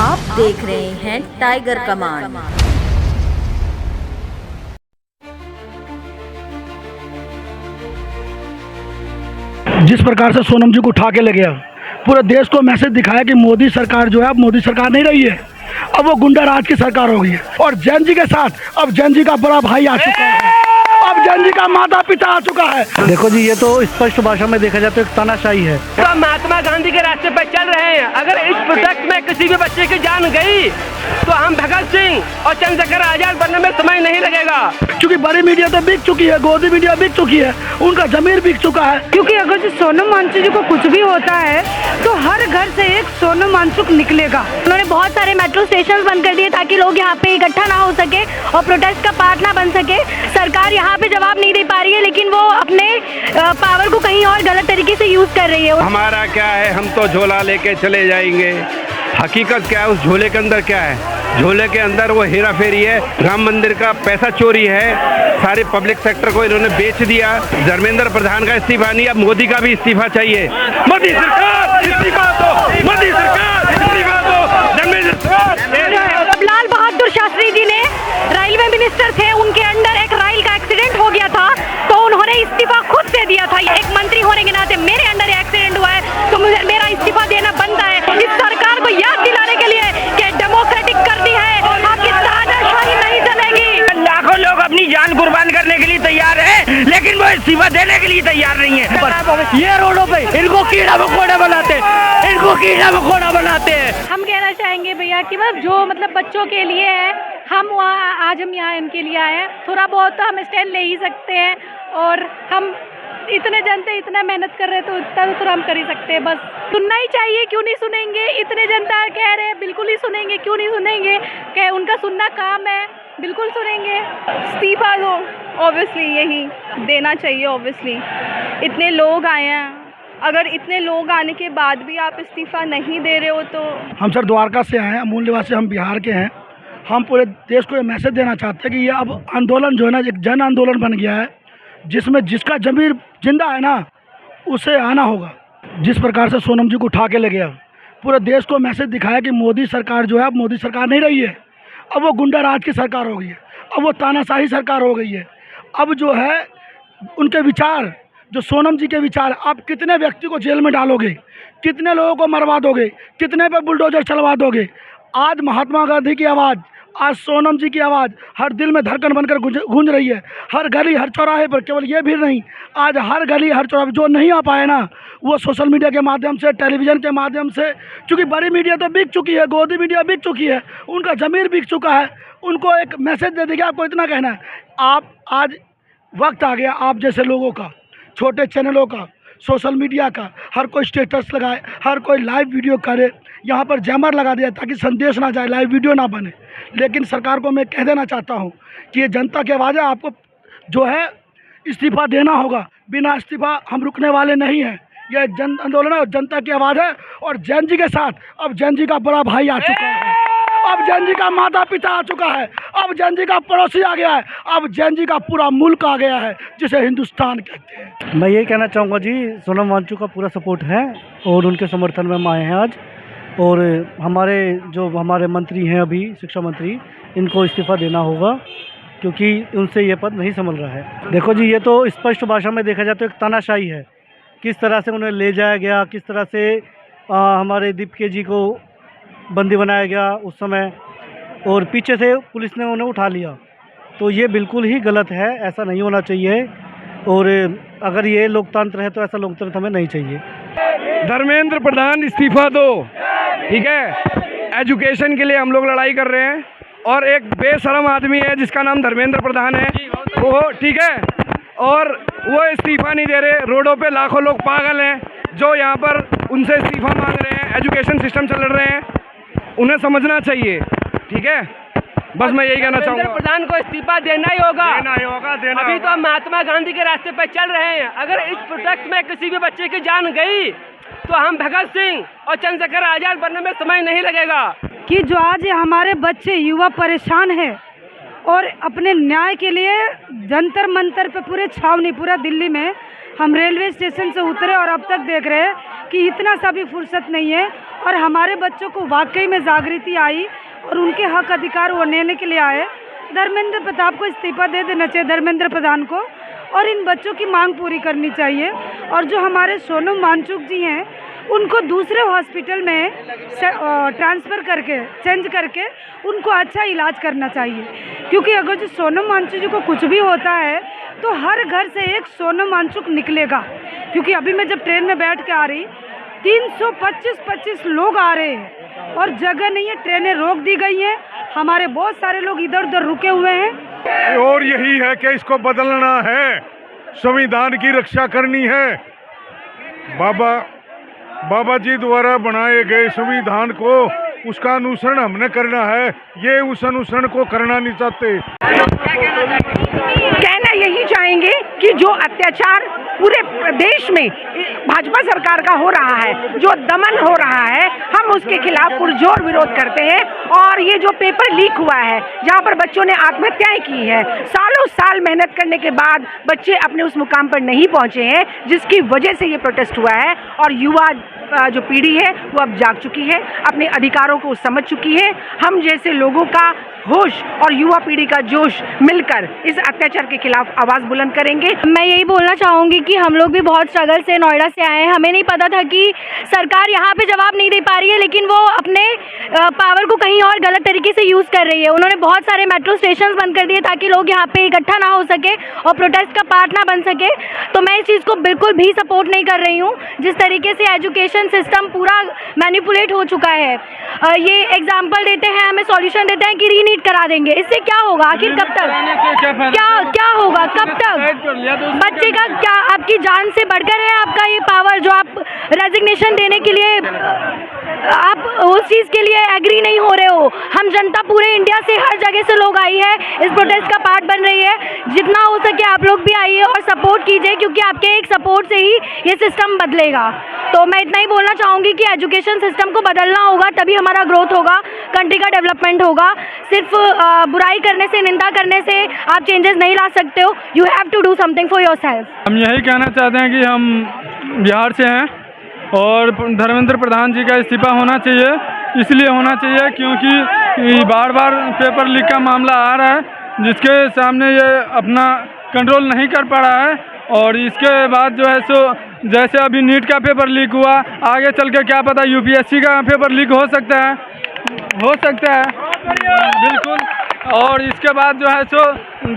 आप देख रहे हैं टाइगर कमान। जिस प्रकार से सोनम जी को उठा के ले गया, पूरे देश को मैसेज दिखाया कि मोदी सरकार जो है अब मोदी सरकार नहीं रही है, अब वो गुंडा राज की सरकार हो गई है। और जैन जी के साथ अब जैन जी का बड़ा भाई आ चुका है, अब जैन जी का माता पिता आ चुका है। देखो जी, ये तो स्पष्ट भाषा में देखा जाए तो एक तानाशाही है। तो महात्मा गांधी के रास्ते पर चल रहे हैं। अगर इस प्रोटेक्ट में किसी भी बच्चे की जान गई तो हम भगत सिंह और चंद्रशेखर आजाद बनने में समय नहीं लगेगा। क्योंकि बड़ी मीडिया तो बिक चुकी है, गोदी मीडिया बिक चुकी है, उनका जमीर बिक चुका है। क्योंकि अगर जो सोनम वांगचुक जी को कुछ भी होता है तो हर घर से एक सोनम वांगचुक निकलेगा। उन्होंने बहुत सारे मेट्रो स्टेशन बंद कर दिए ताकि लोग यहाँ पे इकट्ठा ना हो सके और प्रोटेस्ट का पार्ट ना बन सके। सरकार यहाँ पे जवाब नहीं दे पा रही है, लेकिन वो अपने पावर को कहीं और गलत तरीके से यूज कर रही है। हमारा क्या है, हम तो झोला लेके चले जाएंगे। हकीकत क्या है, उस झोले के अंदर क्या है? झोले के अंदर वो हेरा फेरी है, राम मंदिर का पैसा चोरी है, सारे पब्लिक सेक्टर को इन्होंने बेच दिया। धर्मेंद्र प्रधान का इस्तीफा नहीं, अब मोदी का भी इस्तीफा चाहिए। मोदी सरकार इस्तीफा दो, मोदी सरकार इस्तीफा दो, धर्मेंद्र सरकार। लाल बहादुर शास्त्री जी ने रेलवे मिनिस्टर थे, उनके अंडर एक रेल का एक्सीडेंट हो गया था तो उन्होंने इस्तीफा खुद से दिया था। एक मंत्री होने के नाते मेरे अंडर एक्सीडेंट हुआ है तो मुझे मेरा इस्तीफा देना बनता है। इस सरकार को याद दिलाने के लिए कि डेमोक्रेटिक करनी है, आपकी तानाशाही नहीं चलेगी। लाखों लोग अपनी जान कुर्बान करने के लिए तैयार है, लेकिन वो इस्तीफा देने के लिए तैयार नहीं है। ये रोडों पे इनको कीड़ा मकोड़ा बनाते, इनको कीड़ा मकोड़ा बनाते हैं। हम कहना चाहेंगे भैया कि जो बच्चों के लिए है, हम वहाँ आज हम यहाँ इनके लिए आए हैं। थोड़ा बहुत तो हम स्टैंड ले ही सकते हैं और हम इतने जनता इतना मेहनत कर रहे हैं तो इतना तो हम कर ही सकते हैं। बस सुनना ही चाहिए, क्यों नहीं सुनेंगे? इतने जनता कह रहे हैं, बिल्कुल ही सुनेंगे, क्यों नहीं सुनेंगे? क्या उनका सुनना काम है, बिल्कुल सुनेंगे। इस्तीफा दो, ऑब्वियसली यही देना चाहिए। ऑब्वियसली इतने लोग आए हैं, अगर इतने लोग आने के बाद भी आप इस्तीफा नहीं दे रहे हो तो। हम सर द्वारका से आए हैं, मूल निवासी हम बिहार के हैं। हम पूरे देश को ये मैसेज देना चाहते हैं कि ये अब आंदोलन जो है ना, एक जन आंदोलन बन गया है, जिसमें जिसका जमीर जिंदा है ना उसे आना होगा। जिस प्रकार से सोनम जी को उठा के ले गया, पूरे देश को मैसेज दिखाया कि मोदी सरकार जो है अब मोदी सरकार नहीं रही है, अब वो गुंडा राज की सरकार हो गई है, अब वो तानाशाही सरकार हो गई है। अब जो है उनके विचार, जो सोनम जी के विचार, आप कितने व्यक्ति को जेल में डालोगे, कितने लोगों को मरवा दोगे, कितने पे बुलडोजर चलवा दोगे? आज महात्मा गांधी की आवाज़, आज सोनम जी की आवाज़ हर दिल में धड़कन बनकर गूंज रही है। हर गली हर चौराहे पर, केवल ये भी नहीं, आज हर गली हर चौराहे जो नहीं आ पाए ना, वो सोशल मीडिया के माध्यम से, टेलीविज़न के माध्यम से, क्योंकि बड़ी मीडिया तो बिक चुकी है, गोदी मीडिया बिक चुकी है, उनका जमीर बिक चुका है। उनको एक मैसेज दे देंगे, आपको इतना कहना है, आप आज वक्त आ गया आप जैसे लोगों का, छोटे चैनलों का, सोशल मीडिया का, हर कोई स्टेटस लगाए, हर कोई लाइव वीडियो करे, यहाँ पर जैमर लगा दिया ताकि संदेश ना जाए, लाइव वीडियो ना बने। लेकिन सरकार को मैं कह देना चाहता हूँ कि ये जनता की आवाज़ है, आपको जो है इस्तीफा देना होगा। बिना इस्तीफा हम रुकने वाले नहीं हैं। यह जन आंदोलन है और जनता की आवाज़ है। और जैन जी के साथ अब जैन जी का बड़ा भाई आ चुका है, अब जैन जी का माता पिता आ चुका है, अब जैन जी का पड़ोसी आ गया है, अब जैन जी का पूरा मुल्क आ गया है, जिसे हिंदुस्तान कहते हैं। मैं यही कहना चाहूँगा जी, सोनम वांगचुक का पूरा सपोर्ट है और उनके समर्थन में हम आए हैं आज। और हमारे मंत्री हैं अभी, शिक्षा मंत्री, इनको इस्तीफ़ा देना होगा क्योंकि उनसे ये पद नहीं संभल रहा है। देखो जी, ये तो स्पष्ट भाषा में देखा जाए तो एक तानाशाही है। किस तरह से उन्हें ले जाया गया, किस तरह से हमारे दीपिका जी को बंदी बनाया गया उस समय, और पीछे से पुलिस ने उन्हें उठा लिया, तो ये बिल्कुल ही गलत है। ऐसा नहीं होना चाहिए और अगर ये लोकतंत्र है तो ऐसा लोकतंत्र हमें नहीं चाहिए। धर्मेंद्र प्रधान इस्तीफा दो, ठीक है? एजुकेशन के लिए हम लोग लड़ाई कर रहे हैं और एक बेशरम आदमी है जिसका नाम धर्मेंद्र प्रधान है, वो, ठीक है, और वो इस्तीफा नहीं दे रहे। रोडों पे लाखों लोग पागल हैं जो यहाँ पर उनसे इस्तीफा मांग रहे हैं। एजुकेशन सिस्टम चल रहे हैं, उन्हें समझना चाहिए, ठीक है? बस मैं यही कहना चाहूँगा, प्रधान को इस्तीफा देना ही होगा, देना अभी तो हम महात्मा गांधी के रास्ते पर चल रहे हैं। अगर इस प्रोटेक्ट में किसी भी बच्चे की जान गई तो हम भगत सिंह और चंद्रशेखर आजाद बनने में समय नहीं लगेगा। कि जो आज हमारे बच्चे युवा परेशान हैं और अपने न्याय के लिए जंतर मंतर पे पूरे छावनी, पूरा दिल्ली में हम रेलवे स्टेशन से उतरे और अब तक देख रहे हैं कि इतना सा भी फुर्सत नहीं है। और हमारे बच्चों को वाकई में जागृति आई और उनके हक अधिकार वो लेने के लिए आए। धर्मेंद्र प्रताप को इस्तीफा दे देना चाहिए, धर्मेंद्र प्रधान को, और इन बच्चों की मांग पूरी करनी चाहिए। और जो हमारे सोनम वांगचुक जी हैं उनको दूसरे हॉस्पिटल में ट्रांसफ़र करके चेंज करके उनको अच्छा इलाज करना चाहिए, क्योंकि अगर जो सोनम वांगचुक जी को कुछ भी होता है तो हर घर से एक सोनम वांगचुक निकलेगा। क्योंकि अभी मैं जब ट्रेन में बैठ के आ रही 325 लोग आ रहे हैं और जगह नहीं है, ट्रेनें रोक दी गई हैं, हमारे बहुत सारे लोग इधर उधर रुके हुए हैं। और यही है कि इसको बदलना है, संविधान की रक्षा करनी है। बाबा जी द्वारा बनाए गए संविधान को उसका अनुसरण हमने करना है, ये उस अनुसरण को करना नहीं चाहते। कहना यही चाहेंगे कि जो अत्याचार पूरे देश में भाजपा सरकार का हो रहा है, जो दमन हो रहा है, हम उसके खिलाफ पुरजोर विरोध करते हैं। और ये जो पेपर लीक हुआ है जहाँ पर बच्चों ने आत्महत्याएं की है, सालों साल मेहनत करने के बाद बच्चे अपने उस मुकाम पर नहीं पहुँचे हैं, जिसकी वजह से ये प्रोटेस्ट हुआ है। और युवा जो पीढ़ी है वो अब जाग चुकी है, अपने अधिकारों को समझ चुकी है। हम जैसे लोगों का होश और युवा पीढ़ी का जोश मिलकर इस अत्याचार के खिलाफ आवाज़ बुलंद करेंगे। मैं यही बोलना चाहूँगी कि हम लोग भी बहुत स्ट्रगल से नोएडा से आए हैं। हमें नहीं पता था कि सरकार यहाँ पे जवाब नहीं दे पा रही है, लेकिन वो अपने पावर को कहीं और गलत तरीके से यूज़ कर रही है। उन्होंने बहुत सारे मेट्रो स्टेशन बंद कर दिए ताकि लोग यहाँ पे इकट्ठा ना हो सके और प्रोटेस्ट का पार्ट ना बन सके। तो मैं इस चीज़ को बिल्कुल भी सपोर्ट नहीं कर रही हूँ। जिस तरीके से एजुकेशन सिस्टम पूरा मैनिपुलेट हो चुका है, ये एग्जाम्पल देते हैं, हमें सॉल्यूशन देते हैं कि रीनीट करा देंगे। इससे क्या होगा? आखिर कब तक क्या होगा? कब तक? बच्चे का क्या आपकी जान से बढ़कर है आपका ये पावर, जो आप रेजिग्नेशन देने के लिए आप उस चीज़ के लिए एग्री नहीं हो रहे हो। हम जनता पूरे इंडिया से हर जगह से लोग आई है, इस प्रोटेस्ट का पार्ट बन रही है। जितना हो सके आप लोग भी आइए और सपोर्ट कीजिए, क्योंकि आपके एक सपोर्ट से ही ये सिस्टम बदलेगा। तो मैं इतना ही बोलना चाहूँगी कि एजुकेशन सिस्टम को बदलना होगा, तभी हमारा ग्रोथ होगा, कंट्री का डेवलपमेंट होगा। सिर्फ बुराई करने से, निंदा करने से आप चेंजेस नहीं ला सकते हो। You have to do something for yourself. हम यही कहना चाहते हैं कि हम बिहार से हैं और धर्मेंद्र प्रधान जी का इस्तीफा होना चाहिए। इसलिए होना चाहिए क्योंकि बार बार पेपर लीक का मामला आ रहा है, जिसके सामने ये अपना कंट्रोल नहीं कर पा रहा है। और इसके बाद जो है सो जैसे अभी नीट का पेपर लीक हुआ, आगे चल के क्या पता यूपीएससी का पेपर लीक हो सकता है बिल्कुल। और इसके बाद जो है सो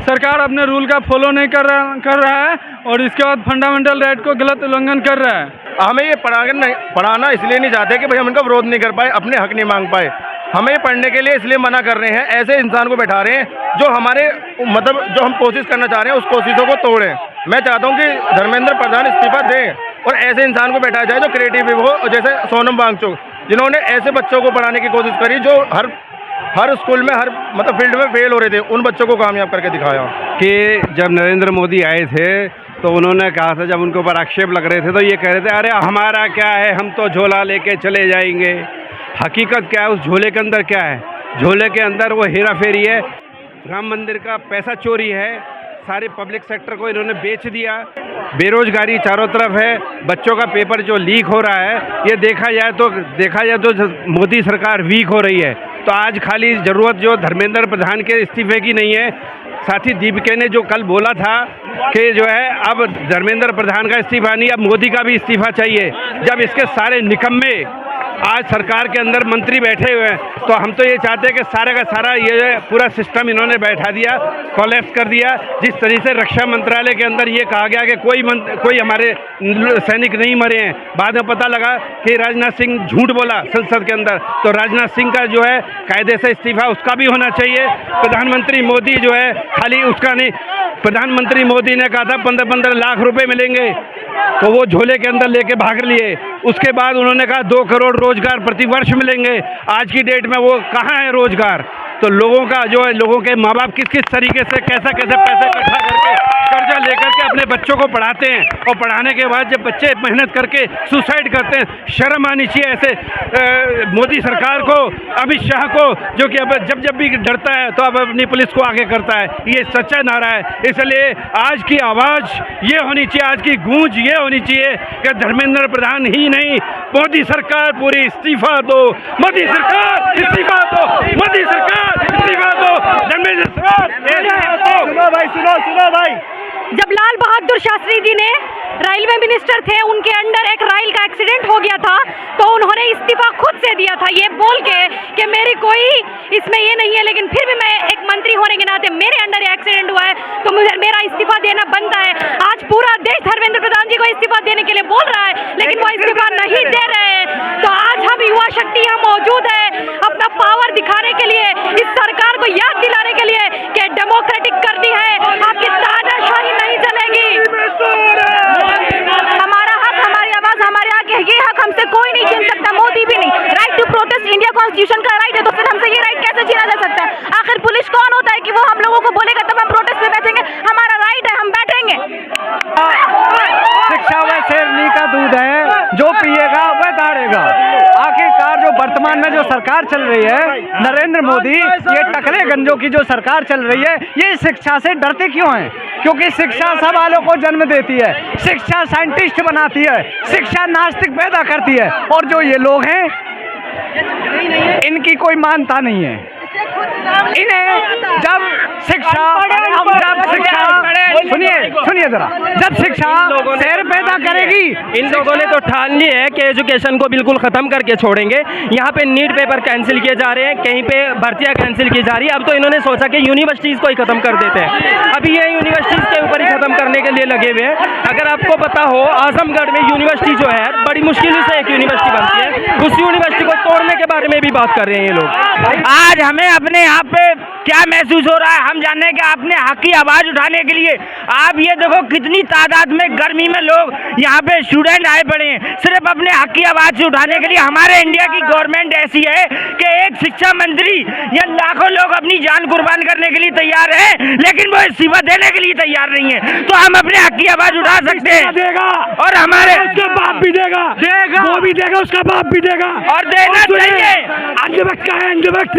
सरकार अपने रूल का फॉलो नहीं कर रहा है और इसके बाद फंडामेंटल राइट को गलत उल्लंघन कर रहा है। हमें ये पढ़ाना इसलिए नहीं चाहते कि भाई हम इनका विरोध नहीं कर पाए, अपने हक नहीं मांग पाए। हमें ये पढ़ने के लिए इसलिए मना कर रहे हैं, ऐसे इंसान को बैठा रहे हैं जो हमारे मतलब जो हम कोशिश करना चाह रहे हैं उस कोशिशों को तोड़ें। मैं चाहता हूँ कि धर्मेंद्र प्रधान इस्तीफा दें और ऐसे इंसान को बैठाया जाए जो क्रिएटिव हो, जैसे सोनम वांगचुक, जिन्होंने ऐसे बच्चों को पढ़ाने की कोशिश करी जो हर स्कूल में हर मतलब फील्ड में फेल हो रहे थे, उन बच्चों को कामयाब करके दिखाया। कि जब नरेंद्र मोदी आए थे तो उन्होंने कहा था, जब उनके ऊपर आक्षेप लग रहे थे तो ये कह रहे थे अरे हमारा क्या है, हम तो झोला लेके चले जाएंगे। हकीकत क्या है, उस झोले के अंदर क्या है? झोले के अंदर वो हेरा फेरी है, राम मंदिर का पैसा चोरी है, सारे पब्लिक सेक्टर को इन्होंने बेच दिया, बेरोजगारी चारों तरफ है, बच्चों का पेपर जो लीक हो रहा है, ये देखा जाए तो मोदी सरकार वीक हो रही है। तो आज खाली ज़रूरत जो धर्मेंद्र प्रधान के इस्तीफे की नहीं है, साथी दीपिका ने जो कल बोला था कि जो है अब धर्मेंद्र प्रधान का इस्तीफा नहीं, अब मोदी का भी इस्तीफा चाहिए। जब इसके सारे निकम्मे आज सरकार के अंदर मंत्री बैठे हुए हैं, तो हम तो ये चाहते हैं कि सारे का सारा ये पूरा सिस्टम इन्होंने बैठा दिया, कोलैप्स कर दिया। जिस तरीके से रक्षा मंत्रालय के अंदर ये कहा गया कि कोई हमारे सैनिक नहीं मरे हैं, बाद में पता लगा कि राजनाथ सिंह झूठ बोला संसद के अंदर, तो राजनाथ सिंह का जो है कायदे से इस्तीफा उसका भी होना चाहिए। प्रधानमंत्री मोदी जो है खाली उसका नहीं, प्रधानमंत्री मोदी ने कहा था 15-15 लाख रुपए मिलेंगे, तो वो झोले के अंदर लेके भाग लिए। उसके बाद उन्होंने कहा 2 करोड़ रोजगार प्रति वर्ष मिलेंगे। आज की डेट में वो कहाँ है रोजगार? तो लोगों का जो है, लोगों के माँ बाप किस किस तरीके से कैसे कैसे पैसे इकट्ठा करके कर्जा लेकर के अपने बच्चों को पढ़ाते हैं, और पढ़ाने के बाद जब बच्चे मेहनत करके सुसाइड करते हैं, शर्म आनी चाहिए ऐसे मोदी सरकार को, अमित शाह को, जो कि अब जब भी डरता है तो अब अपनी पुलिस को आगे करता है। ये सच्चा नारा है। इसलिए आज की आवाज़ ये होनी चाहिए, आज की गूंज ये होनी चाहिए कि धर्मेंद्र प्रधान ही नहीं, मोदी सरकार पूरी इस्तीफा दो, मोदी सरकार इस्तीफा दो, मोदी सरकार इस्तीफा दो, धर्मेंद्र सरकार। सुनो भाई जब लाल बहादुर शास्त्री जी ने रेलवे मिनिस्टर थे, उनके अंडर एक रेल का एक्सीडेंट हो गया था, तो उन्होंने इस्तीफा खुद से दिया था, ये बोल के कि मेरी कोई इसमें ये नहीं है, लेकिन फिर भी मैं एक मंत्री होने के नाते मेरे अंडर एक्सीडेंट हुआ है तो मुझे मेरा इस्तीफा देना बनता है। आज पूरा देश धर्मेंद्र प्रधान जी को इस्तीफा देने के लिए बोल रहा है, लेकिन वो इस्तीफा नहीं दे रहे हैं। तो आज हम युवा शक्ति यहाँ मौजूद है अपना पावर दिखाने के लिए, इस सरकार को याद दिलाने के लिए कि डेमोक्रेटिक करनी है, आपकी तानाशाही नहीं चलेगी। हमारा हक, हमारी आवाज, हमारे हक है, ये हक हमसे कोई नहीं छीन सकता, मोदी भी नहीं। Right to protest India constitution का राइट है, तो फिर हमसे ये राइट कैसे छीना जा सकता है? आखिर पुलिस कौन होता है कि वो हम लोगों को बोलेगा तब हम प्रोटेस्ट पे बैठेंगे? हमारा राइट है, हम बैठेंगे। शिक्षा वह शेरनी का दूध है, जो पिएगा वह दाढ़ेगा। आखिरकार जो वर्तमान में जो सरकार चल रही है नरेंद्र मोदी, ये टकले गंजों की जो सरकार चल रही है, ये शिक्षा से डरते क्यों हैं? क्योंकि शिक्षा सवालों को जन्म देती है, शिक्षा साइंटिस्ट बनाती है, शिक्षा नास्तिक पैदा करती है, और जो ये लोग हैं इनकी कोई मानता नहीं है। इन्हें जब शिक्षा सुनिए जरा, जब शिक्षा शहर पैदा करेगी, इन लोगों ने तो ठान ली है कि एजुकेशन को बिल्कुल ख़त्म करके छोड़ेंगे। यहाँ पे नीट पेपर कैंसिल किए जा रहे हैं, कहीं पे भर्तियाँ कैंसिल की जा रही है। अब तो इन्होंने सोचा कि यूनिवर्सिटीज़ को ही ख़त्म कर देते हैं, अभी ये यूनिवर्सिटीज़ के ऊपर ही ख़त्म करने के लिए लगे हुए हैं। अगर आपको पता हो, आजमगढ़ में यूनिवर्सिटी जो है बड़ी मुश्किल से एक यूनिवर्सिटी बनती है, उस यूनिवर्सिटी को तोड़ने के बारे में भी बात कर रहे हैं ये लोग। आज हमें अपने यहाँ पे क्या महसूस हो रहा है, हम जानने के अपने हक की आवाज़ उठाने के लिए। आप ये देखो कितनी तादाद में गर्मी में लोग यहाँ पे स्टूडेंट आए पड़े हैं, सिर्फ अपने हक की आवाज़ उठाने के लिए। हमारे इंडिया की गवर्नमेंट ऐसी है कि एक शिक्षा मंत्री या लाखों लोग अपनी जान कुर्बान करने के लिए तैयार है, लेकिन वो इस्तीफा देने के लिए तैयार नहीं है। तो हम अपने हक की आवाज़ उठा सकते हैं, देगा और हमारे उसका बाप भी देगा, वो भी देगा, उसका बाप भी देगा, और देना चाहिए। अंधभक्त का है, अंधभक्त।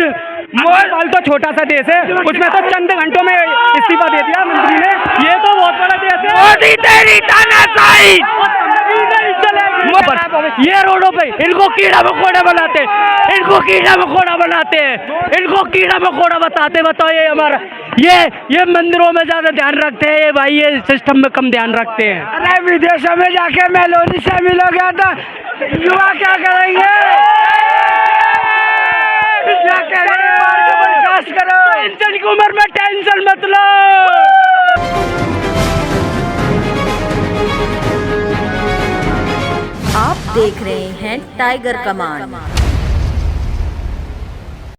मोल तो छोटा सा देश है, उसमें तो चंद घंटों में इस्तीफा दे दिया मंत्री ने। ये तो बहुत बड़ा देश है। मोदी तेरी तानाशाही ये रोडों पे इनको कीड़ा मकोड़ा बनाते, इनको कीड़ा मकोड़ा बनाते हैं, इनको कीड़ा मकोड़ा बताते। बताओ ये हमारा ये मंदिरों में ज्यादा ध्यान रखते हैं, ये भाई ये सिस्टम में कम ध्यान रखते हैं। अरे विदेशों में जाके मेलोडी से मिलोगे तो युवा क्या करेंगे? टेंशन की उम्र में टेंशन मत लो। आप देख रहे हैं टाइगर कमान।